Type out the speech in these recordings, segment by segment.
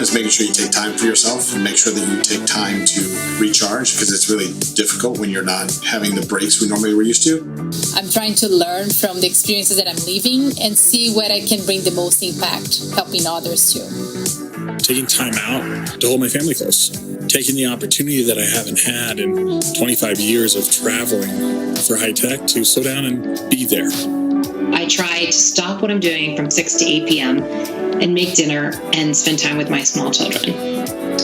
is making sure you take time for yourself and make sure that you take time to recharge, because it's really difficult when you're not having the breaks we normally were used to. I'm trying to learn from the experiences that I'm living and see where I can bring the most impact, helping others too. Taking time out to hold my family close. Taking the opportunity that I haven't had in 25 years of traveling for high tech to slow down and be there. I try to stop what I'm doing from 6 to 8 p.m. and make dinner and spend time with my small children.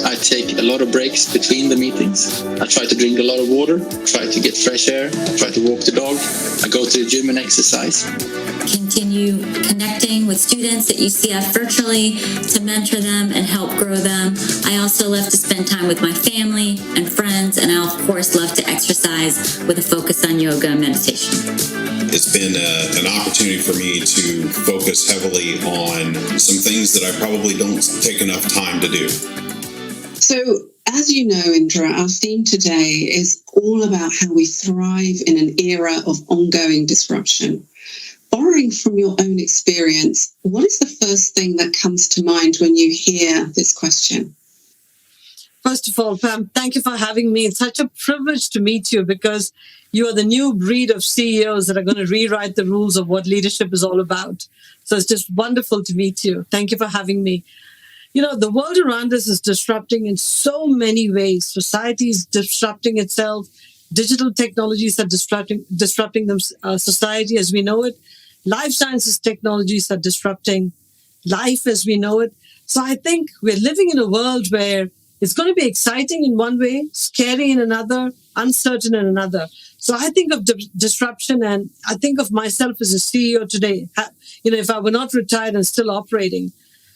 I take a lot of breaks between the meetings. I try to drink a lot of water, try to get fresh air, try to walk the dog. I go to the gym and exercise. Continue connecting with students at UCF virtually to mentor them and help grow them. I also love to spend time with my family and friends, and I, of course, love to exercise with a focus on yoga and meditation. It's been an opportunity for me to focus heavily on some things that I probably don't take enough time to do. So, as you know, Indra, our theme today is all about how we thrive in an era of ongoing disruption. Borrowing from your own experience, what is the first thing that comes to mind when you hear this question? First of all, Pam, thank you for having me. It's such a privilege to meet you because you are the new breed of CEOs that are going to rewrite the rules of what leadership is all about. So it's just wonderful to meet you. Thank you for having me. You know, the world around us is disrupting in so many ways. Society is disrupting itself. Digital technologies are disrupting society as we know it. Life sciences technologies are disrupting life as we know it. So I think we're living in a world where it's going to be exciting in one way, scary in another, uncertain in another. So I think of disruption, and I think of myself as a CEO today. You know, if I were not retired and still operating,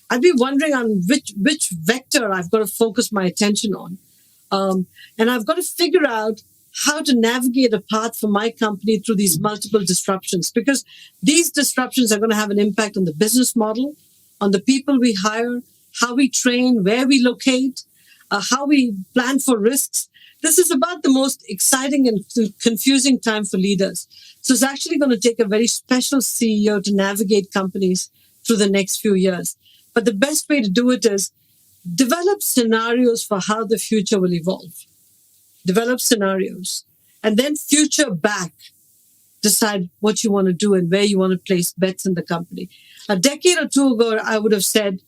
I'd be wondering on which vector I've got to focus my attention on. And I've got to figure out how to navigate a path for my company through these multiple disruptions, because these disruptions are going to have an impact on the business model, on the people we hire, how we train, where we locate, how we plan for risks. This is about the most exciting and confusing time for leaders. So it's actually going to take a very special CEO to navigate companies through the next few years. But the best way to do it is develop scenarios for how the future will evolve. Develop scenarios, and then future back, decide what you want to do and where you want to place bets in the company. A decade or two ago, I would have said,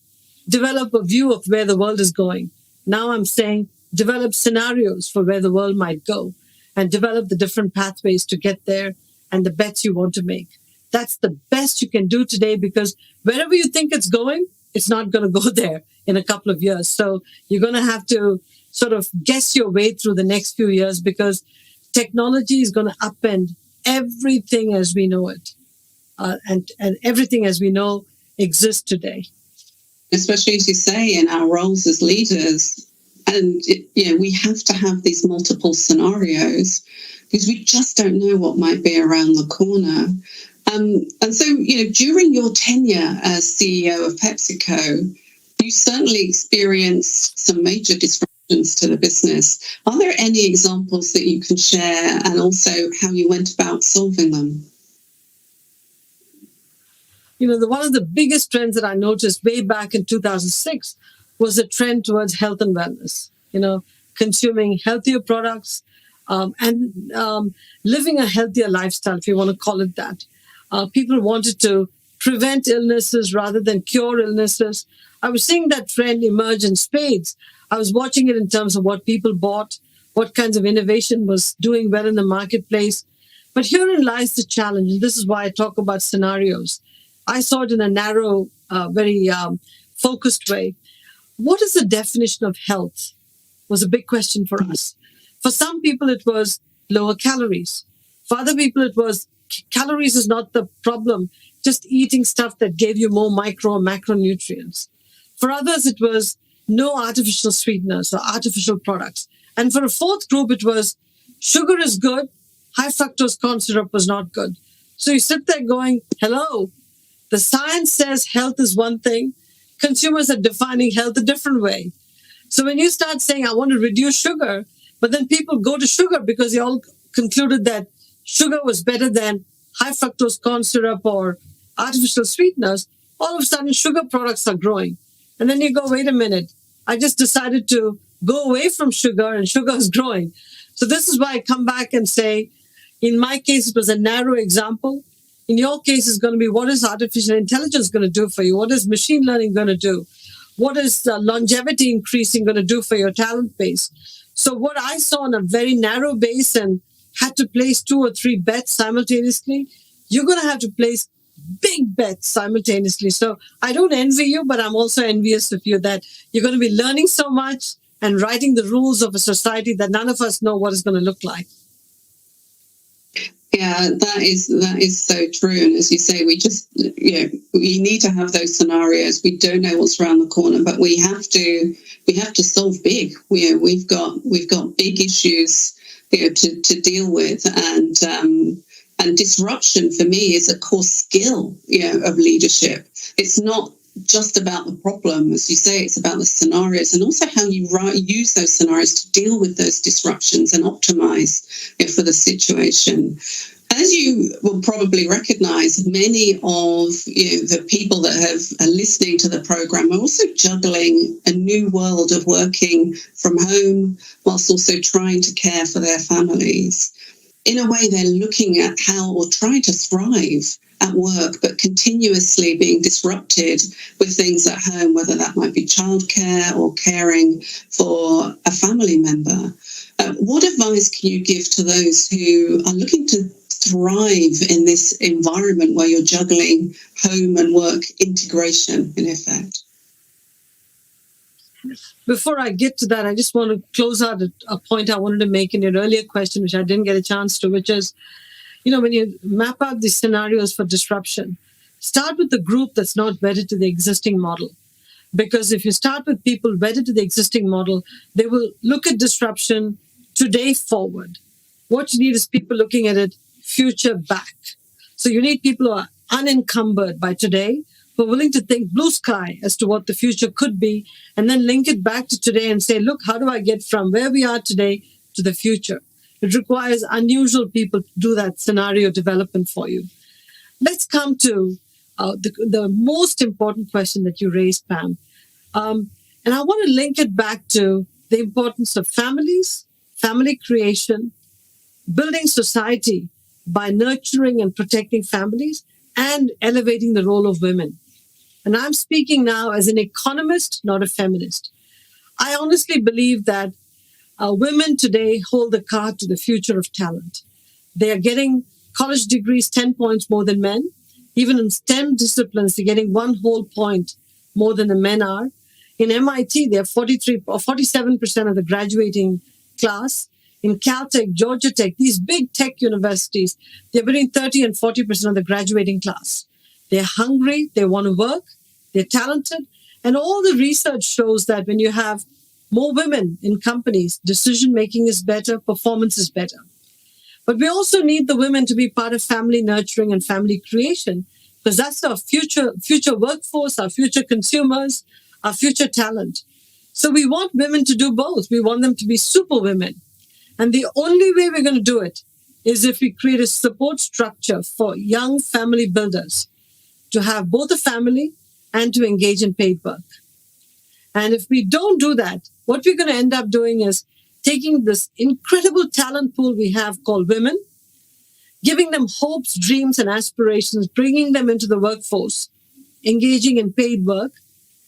develop a view of where the world is going. Now I'm saying, develop scenarios for where the world might go and develop the different pathways to get there and the bets you want to make. That's the best you can do today, because wherever you think it's going, it's not going to go there in a couple of years. So you're going to have to sort of guess your way through the next few years, because technology is going to upend everything as we know it. And everything as we know exists today. Especially, as you say, in our roles as leaders. And, we have to have these multiple scenarios because we just don't know what might be around the corner. And so, during your tenure as CEO of PepsiCo, you certainly experienced some major disruptions to the business. Are there any examples that you can share, and also how you went about solving them? One of the biggest trends that I noticed way back in 2006 was a trend towards health and wellness, consuming healthier products and living a healthier lifestyle, if you want to call it that. People wanted to prevent illnesses rather than cure illnesses. I was seeing that trend emerge in spades. I was watching it in terms of what people bought, what kinds of innovation was doing well in the marketplace. But herein lies the challenge, and this is why I talk about scenarios. I saw it in a narrow, very focused way. What is the definition of health was a big question for us. For some people, it was lower calories. For other people, it was calories is not the problem, just eating stuff that gave you more micro or macronutrients. For others, it was no artificial sweeteners or artificial products. And for a fourth group, it was sugar is good, high fructose corn syrup was not good. So you sit there going, hello, the science says health is one thing. Consumers are defining health a different way. So when you start saying, I want to reduce sugar, but then people go to sugar because they all concluded that sugar was better than high fructose corn syrup or artificial sweeteners, all of a sudden sugar products are growing. And then you go, wait a minute, I just decided to go away from sugar, and sugar is growing. So this is why I come back and say, in my case, it was a narrow example. In your case, it's going to be, what is artificial intelligence going to do for you? What is machine learning going to do? What is longevity increasing going to do for your talent base? So what I saw on a very narrow base and had to place 2 or 3 bets simultaneously, you're going to have to place big bets simultaneously. So I don't envy you, but I'm also envious of you that you're going to be learning so much and writing the rules of a society that none of us know what it's going to look like. Yeah, that is so true. And as you say, we we need to have those scenarios. We don't know what's around the corner, but we have to solve big. We've got big issues to deal with, and disruption for me is a core skill of leadership. It's not just about the problem, as you say, it's about the scenarios and also how you use those scenarios to deal with those disruptions and optimize for the situation. As you will probably recognize, many of the people that are listening to the program are also juggling a new world of working from home whilst also trying to care for their families. In a way, they're looking at how or trying to thrive at work, but continuously being disrupted with things at home, whether that might be childcare or caring for a family member. What advice can you give to those who are looking to thrive in this environment where you're juggling home and work integration, in effect? Before I get to that, I just want to close out a point I wanted to make in your earlier question, which I didn't get a chance to, which is, when you map out the scenarios for disruption, start with the group that's not wedded to the existing model. Because if you start with people wedded to the existing model, they will look at disruption today forward. What you need is people looking at it future back. So you need people who are unencumbered by today, who are willing to think blue sky as to what the future could be, and then link it back to today and say, look, how do I get from where we are today to the future? It requires unusual people to do that scenario development for you. Let's come to the most important question that you raised, Pam. And I want to link it back to the importance of families, family creation, building society by nurturing and protecting families, and elevating the role of women. And I'm speaking now as an economist, not a feminist. I honestly believe that women today hold the card to the future of talent. They are getting college degrees 10 points more than men. Even in STEM disciplines, they're getting 1 whole point more than the men are. In MIT, they're 43 or 47% of the graduating class. In Caltech, Georgia Tech, these big tech universities, they're between 30 and 40% of the graduating class. They're hungry, they want to work, they're talented, and all the research shows that when you have more women in companies, decision-making is better, performance is better. But we also need the women to be part of family nurturing and family creation, because that's our future workforce, our future consumers, our future talent. So we want women to do both. We want them to be super women. And the only way we're going to do it is if we create a support structure for young family builders to have both a family and to engage in paid work. And if we don't do that, what we're going to end up doing is taking this incredible talent pool we have called women, giving them hopes, dreams, and aspirations, bringing them into the workforce, engaging in paid work,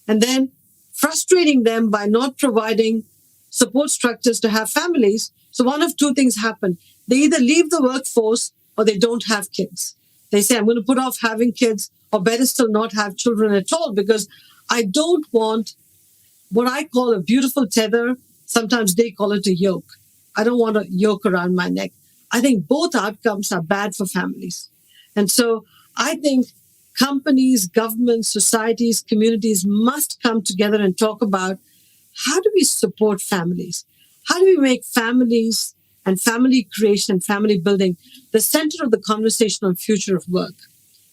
and then frustrating them by not providing support structures to have families. So one of 2 things happen. They either leave the workforce or they don't have kids. They say, I'm going to put off having kids, or better still, not have children at all, because I don't want what I call a beautiful tether. Sometimes they call it a yoke. I don't want a yoke around my neck. I think both outcomes are bad for families. And so I think companies, governments, societies, communities must come together and talk about, how do we support families? How do we make families and family creation and family building the center of the conversation on future of work?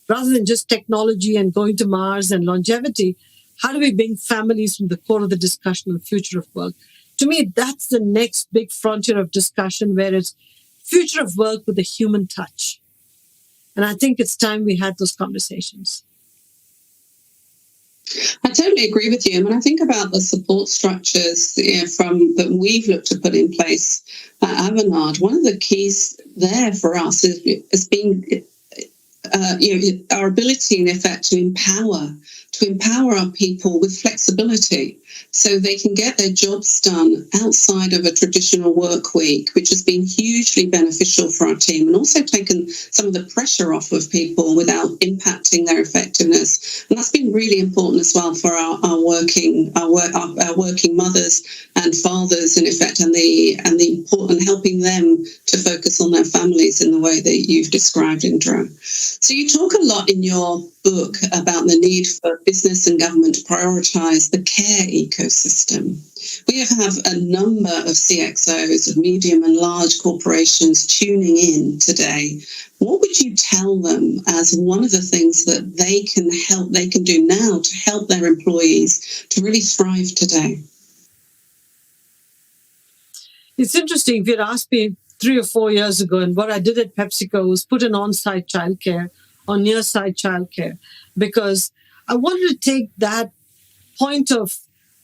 Rather than just technology and going to Mars and longevity, how do we bring families from the core of the discussion on future of work? To me, that's the next big frontier of discussion, where it's future of work with a human touch. And I think it's time we had those conversations. I totally agree with you. And when I think about the support structures that we've looked to put in place at Avanade, one of the keys there for us has been our ability, in effect, to empower our people with flexibility so they can get their jobs done outside of a traditional work week, which has been hugely beneficial for our team and also taken some of the pressure off of people without impacting their effectiveness. And that's been really important as well for our working mothers and fathers, in effect, and the important helping them to focus on their families in the way that you've described, Indra. So you talk a lot in your book about the need for business and government to prioritise the care ecosystem. We have a number of CXOs, of medium and large corporations tuning in today. What would you tell them as one of the things that they can do now to help their employees to really thrive today? It's interesting. If you'd asked me 3 or 4 years ago, and what I did at PepsiCo was put an on-site childcare or near-site childcare, because I wanted to take that point of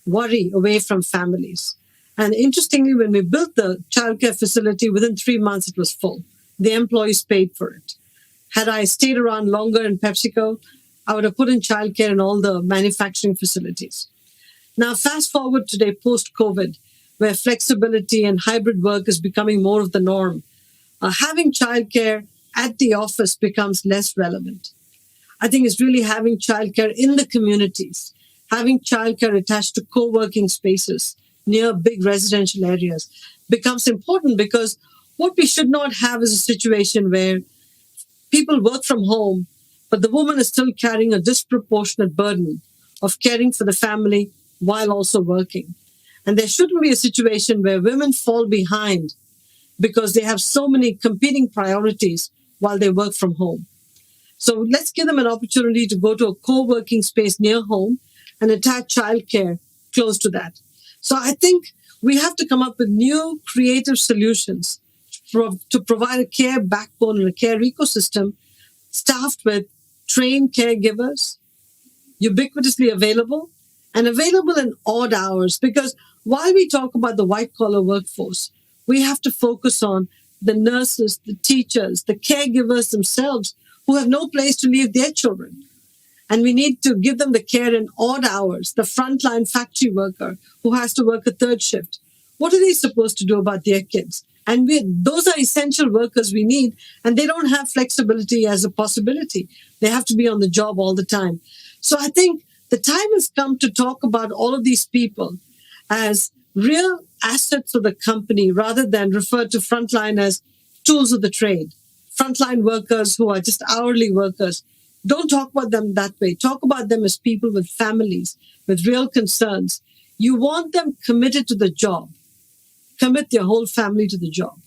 worry away from families. And interestingly, when we built the childcare facility, within 3 months it was full. The employees paid for it. Had I stayed around longer in PepsiCo, I would have put in childcare in all the manufacturing facilities. Now, fast forward today, post-COVID, where flexibility and hybrid work is becoming more of the norm, having childcare at the office becomes less relevant. I think it's really having childcare in the communities, having childcare attached to co-working spaces near big residential areas becomes important, because what we should not have is a situation where people work from home, but the woman is still carrying a disproportionate burden of caring for the family while also working. And there shouldn't be a situation where women fall behind because they have so many competing priorities while they work from home. So let's give them an opportunity to go to a co-working space near home and attach childcare close to that. So I think we have to come up with new creative solutions to provide a care backbone and a care ecosystem staffed with trained caregivers, ubiquitously available, and available in odd hours. Because while we talk about the white-collar workforce, we have to focus on the nurses, the teachers, the caregivers themselves who have no place to leave their children. And we need to give them the care in odd hours, the frontline factory worker who has to work a third shift. What are they supposed to do about their kids? And those are essential workers we need, and they don't have flexibility as a possibility. They have to be on the job all the time. So I think the time has come to talk about all of these people as real assets of the company rather than refer to frontline as tools of the trade. Frontline workers who are just hourly workers. Don't talk about them that way. Talk about them as people with families, with real concerns. You want them committed to the job. Commit their whole family to the job.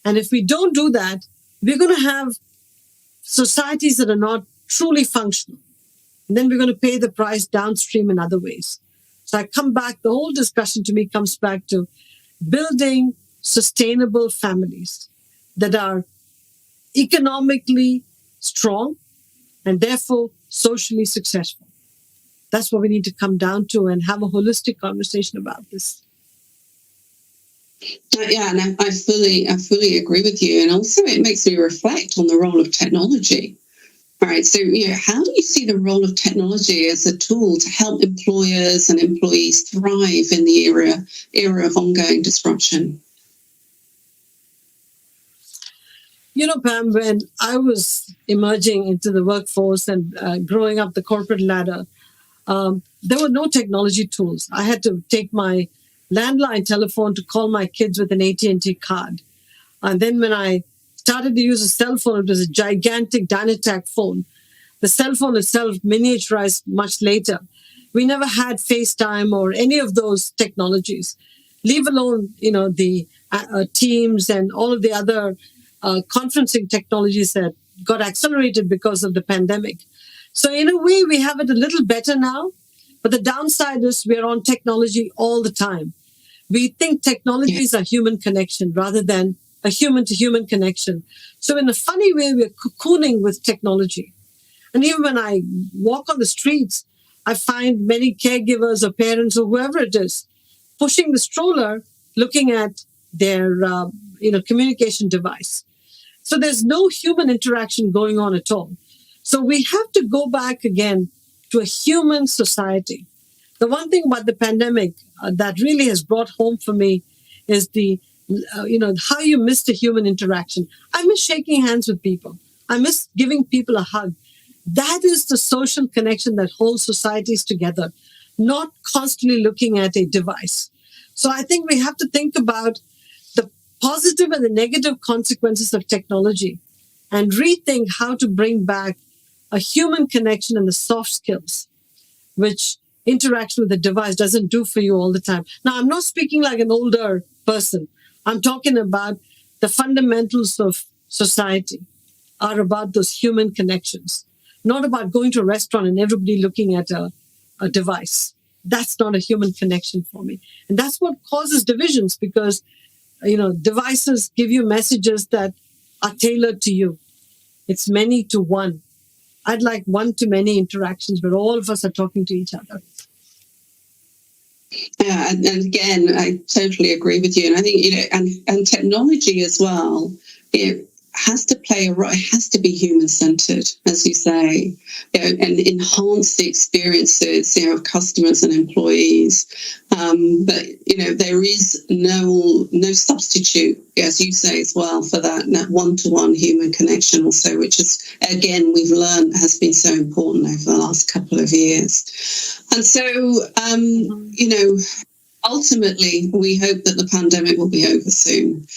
And if we don't do that, we're going to have societies that are not truly functional. And then we're going to pay the price downstream in other ways. So I come back, the whole discussion to me comes back to building sustainable families that are economically strong and therefore socially successful. That's what we need to come down to and have a holistic conversation about this. Yeah, and I fully agree with you. And also it makes me reflect on the role of technology. All right, so how do you see the role of technology as a tool to help employers and employees thrive in the era of ongoing disruption? Pam, when I was emerging into the workforce and growing up the corporate ladder, there were no technology tools. I had to take my landline telephone to call my kids with an AT&T card. And then when I started to use a cell phone, it was a gigantic Dynatac phone. The cell phone itself miniaturized much later. We never had FaceTime or any of those technologies, leave alone, the Teams and all of the other conferencing technologies that got accelerated because of the pandemic. So in a way, we have it a little better now, but the downside is we're on technology all the time. We think technology is a human connection rather than a human-to-human connection. So in a funny way, we're cocooning with technology. And even when I walk on the streets, I find many caregivers or parents or whoever it is pushing the stroller, looking at their communication device. So there's no human interaction going on at all. So we have to go back again to a human society. The one thing about the pandemic that really has brought home for me is how you miss the human interaction. I miss shaking hands with people. I miss giving people a hug. That is the social connection that holds societies together, not constantly looking at a device. So I think we have to think about the positive and the negative consequences of technology and rethink how to bring back a human connection and the soft skills, which interaction with the device doesn't do for you all the time. Now, I'm not speaking like an older person. I'm talking about the fundamentals of society are about those human connections, not about going to a restaurant and everybody looking at a device. That's not a human connection for me. And that's what causes divisions because, devices give you messages that are tailored to you. It's many to one. I'd like one-to-many interactions where all of us are talking to each other. Yeah, and again, I totally agree with you. And I think, and technology as well, it has to play a role. It has to be human-centered, as you say, and enhance the experiences, of customers and employees. But there is no substitute, as you say as well, for that one-to-one human connection also, which is, again, we've learned has been so important over the last couple of years. And so, ultimately, we hope that the pandemic will be over soon.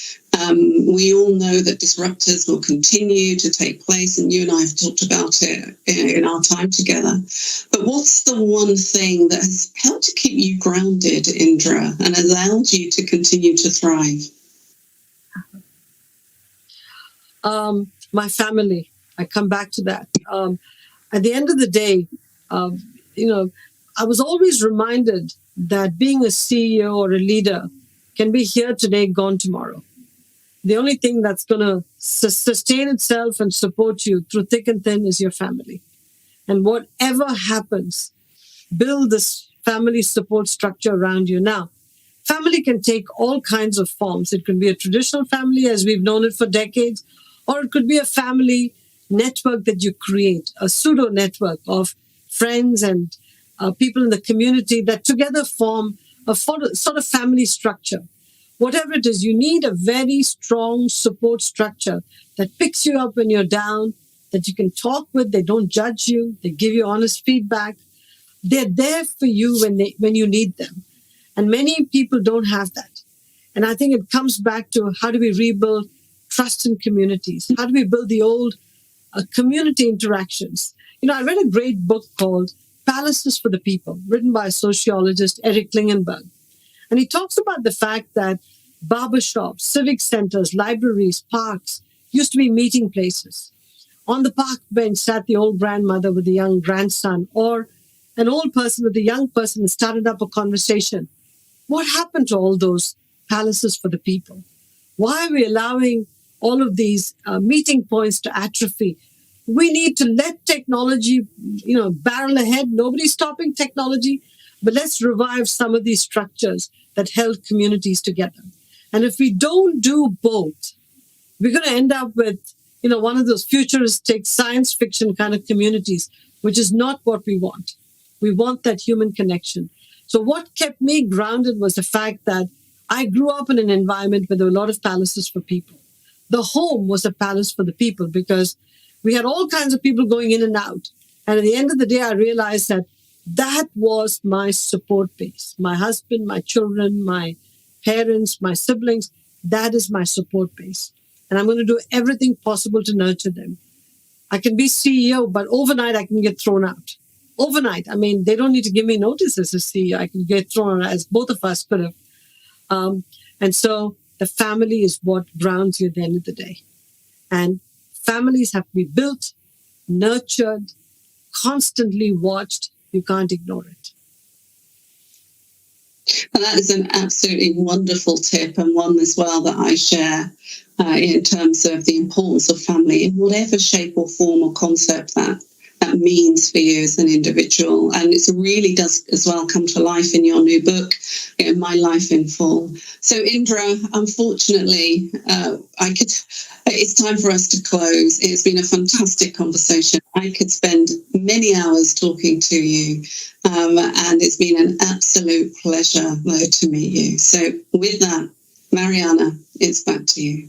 We all know that disruptors will continue to take place, and you and I have talked about it in our time together. But what's the one thing that has helped to keep you grounded, Indra, and allowed you to continue to thrive? My family. I come back to that. At the end of the day, I was always reminded that being a CEO or a leader can be here today, gone tomorrow. The only thing that's going to sustain itself and support you through thick and thin is your family. And whatever happens, build this family support structure around you. Now, family can take all kinds of forms. It could be a traditional family as we've known it for decades, or it could be a family network that you create, a pseudo network of friends and people in the community that together form a sort of family structure. Whatever it is, you need a very strong support structure that picks you up when you're down, that you can talk with. They don't judge you. They give you honest feedback. They're there for you when you need them. And many people don't have that. And I think it comes back to how do we rebuild trust in communities? How do we build the old community interactions? I read a great book called Palaces for the People, written by sociologist Eric Klingenberg. And he talks about the fact that barbershops, civic centers, libraries, parks used to be meeting places. On the park bench sat the old grandmother with the young grandson, or an old person with a young person and started up a conversation. What happened to all those palaces for the people? Why are we allowing all of these meeting points to atrophy? We need to let technology, barrel ahead. Nobody's stopping technology, but let's revive some of these structures that held communities together. And if we don't do both, we're going to end up with, one of those futuristic science fiction kind of communities, which is not what we want. We want that human connection. So what kept me grounded was the fact that I grew up in an environment where there were a lot of palaces for people. The home was a palace for the people because we had all kinds of people going in and out. And at the end of the day, I realized that was my support base. My husband, my children, my parents, my siblings, that is my support base. And I'm going to do everything possible to nurture them. I can be CEO, but overnight I can get thrown out. Overnight. I mean, they don't need to give me notice as a CEO. I can get thrown out, as both of us could have. And so the family is what grounds you at the end of the day. And families have to be built, nurtured, constantly watched. You can't ignore it. And that is an absolutely wonderful tip, and one as well that I share in terms of the importance of family in whatever shape or form or concept that that means for you as an individual. And it really does as well come to life in your new book, My Life in Full. So Indra, unfortunately, it's time for us to close. It's been a fantastic conversation. I could spend many hours talking to you, and it's been an absolute pleasure, though, to meet you. So with that, Mariana, it's back to you.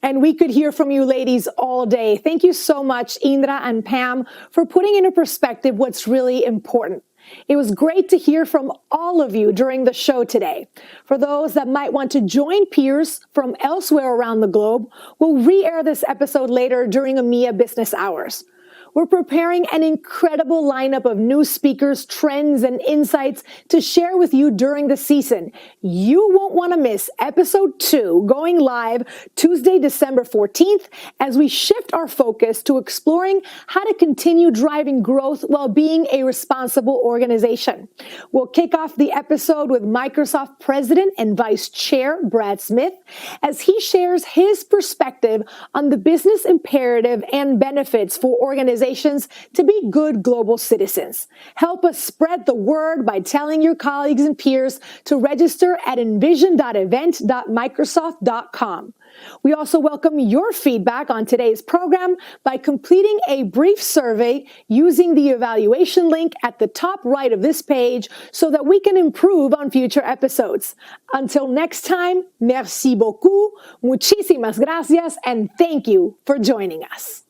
And we could hear from you ladies all day. Thank you so much, Indra and Pam, for putting into perspective what's really important. It was great to hear from all of you during the show today. For those that might want to join peers from elsewhere around the globe, we'll re-air this episode later during EMEA business hours. We're preparing an incredible lineup of new speakers, trends, and insights to share with you during the season. You won't want to miss episode 2 going live Tuesday, December 14th, as we shift our focus to exploring how to continue driving growth while being a responsible organization. We'll kick off the episode with Microsoft President and Vice Chair Brad Smith as he shares his perspective on the business imperative and benefits for organizations to be good global citizens. Help us spread the word by telling your colleagues and peers to register at envision.event.microsoft.com. We also welcome your feedback on today's program by completing a brief survey using the evaluation link at the top right of this page so that we can improve on future episodes. Until next time, merci beaucoup, muchísimas gracias, and thank you for joining us.